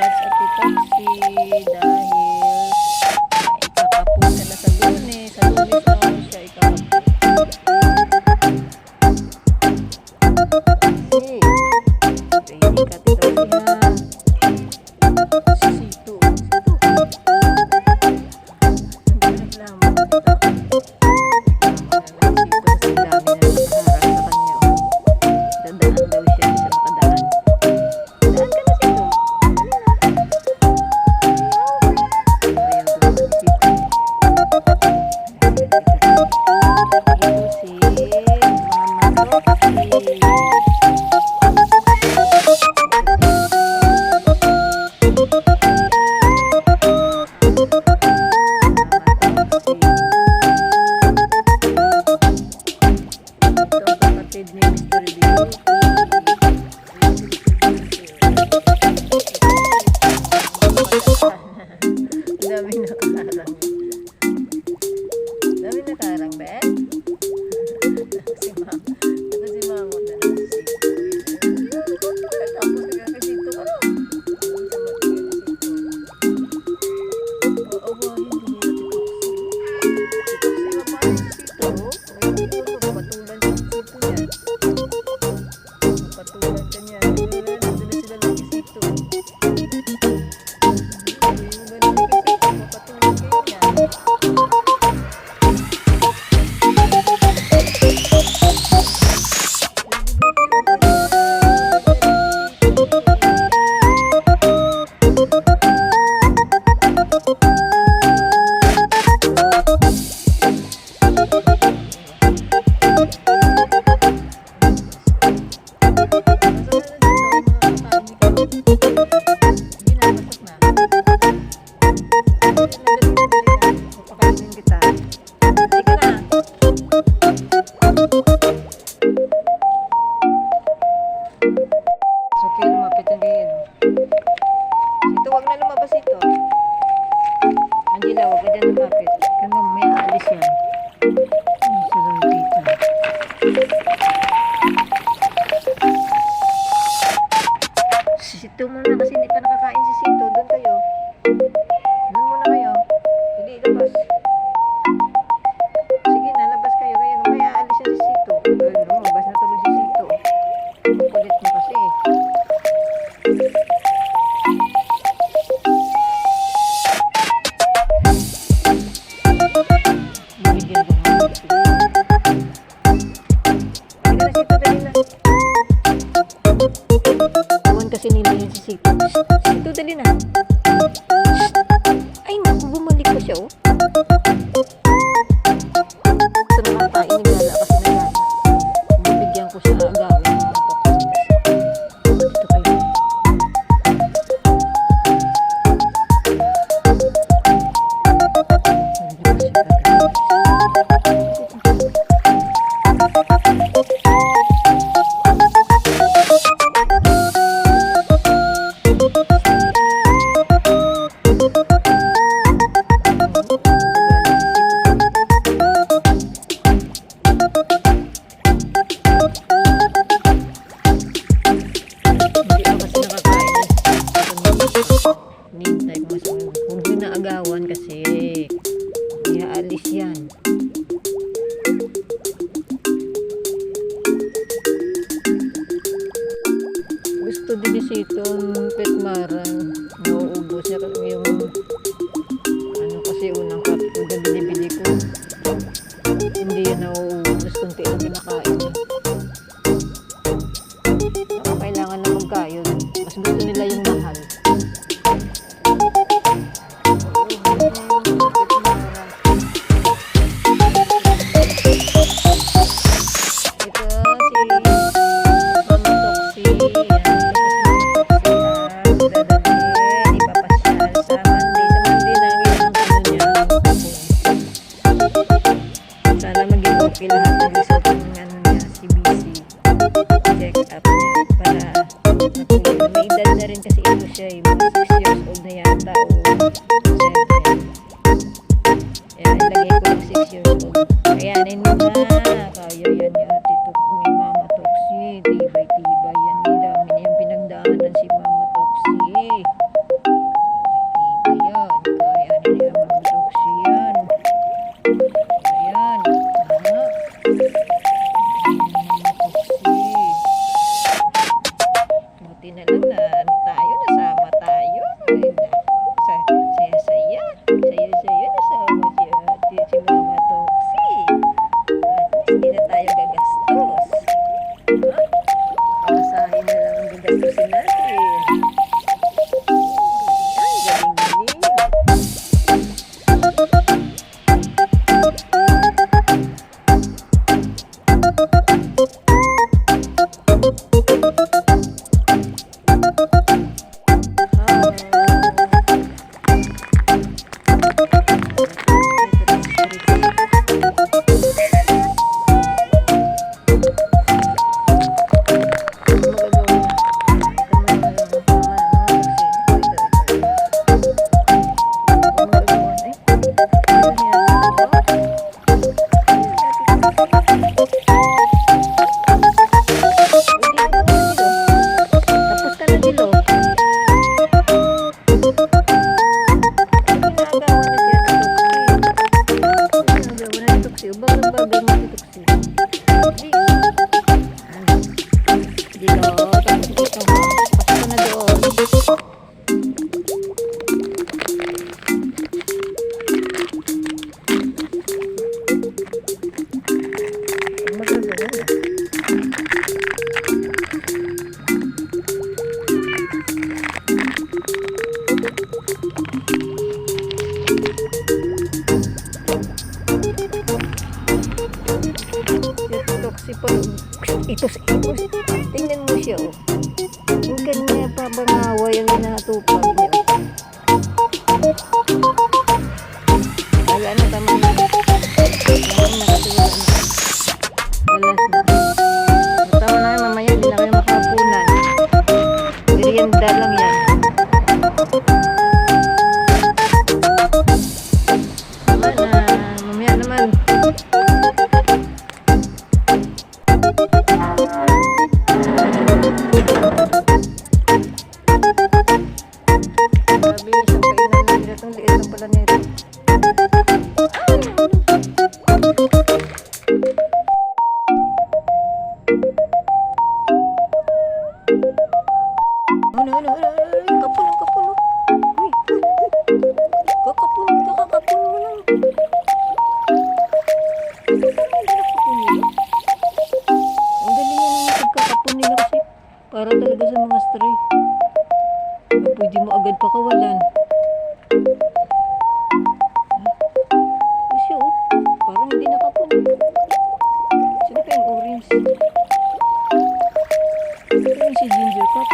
Congrats Ate Toxie dahil ikakapunta na sa Lunes. Sa Lunes na ako siya ikakapunta. Kasi, training ka Ate Toxie ha. Sisito. Naglamang dito. Dadaan daw siya sa makadaan. Daan ka na sito. Ayaw daw sa sito. Ito si Mama Toxie. Kapatid ni Mr. Beauty. Daming nakarang. Daming nakarang, Ben? Si Mama. Ito si Mama na lang si Sito. Tapos nagkakasito ka lang. Oo, hindi nila Ate Toxie. Ate Toxie, mapahal si Sito. Patulan si Sito niyan. Patulan ka niyan. Nandun sila lang si Sito. Yung ganun kay Sito, mapatulan kayo niyan. Okay, lumapit yan din. Ito, wag na lumabas ito. Angela, wag ka dyan lumapit. Kasi may aalis yan. Sarang dito. Sito muna kasi hindi pa nakakain si Sito. Doon kayo. Doon muna kayo. Hindi, labas. Sige na, labas kayo. Kaya may aalis yan si Sito. Lumabas na tuloy si Sito. Kulit mo kasi. Bibigyan ko mo. Ay na, Sito, dali na. Iwan kasi nila yun si Sito. Sito, dali na. Ay, naku, bumalik pa siya, oh. Sa mga kain, nagala kasi nagala. Bibigyan ko siya agawin. Dito kayo. Nintay ko mas huwag yun na agawan kasi iaalis yan. Gusto din si itong petmarang nauubos niya yung ano kasi unang cup food na binibili ko hindi yan nauubos kunti lang kinakain niya. Ako kailangan na magkayon, mas gusto nila yung mahal. Okay lahat ng result ng ano niya, CBC check up niya para matulog. May edad na rin kasi ito siya, mga 6 years old na yata o 7. Ayan, ilagay ko yung 6 years old. Kayanin mo na, kaya yan ni Ate Toxie, Mama Toxie, tibay-tibay yan, dami na yung pinagdaanan si Mama Toxie. Sus, tingnan mo siya, oh. Yung kanya pa bangaway ang ginatupag niya. Kaya na tama na. Ngayon nakatulala na. Alas na. Tama na yun, mamaya hindi na kayo makapunan. Merienda lang yan. Tama na. Mamaya naman. Sabi niya siyang kainan na nila. Itong liit lang pala nito. Kapun, kapun. Uy, kakapun mo lang. Ang galing yan yung pagkakapun nila kasi para talaga sa mga stray. Kaya pwede mo agad pakawalan. Kasi oh, parang hindi nakapun. Sino pa yung orange? Ito yung si Ginger Cat.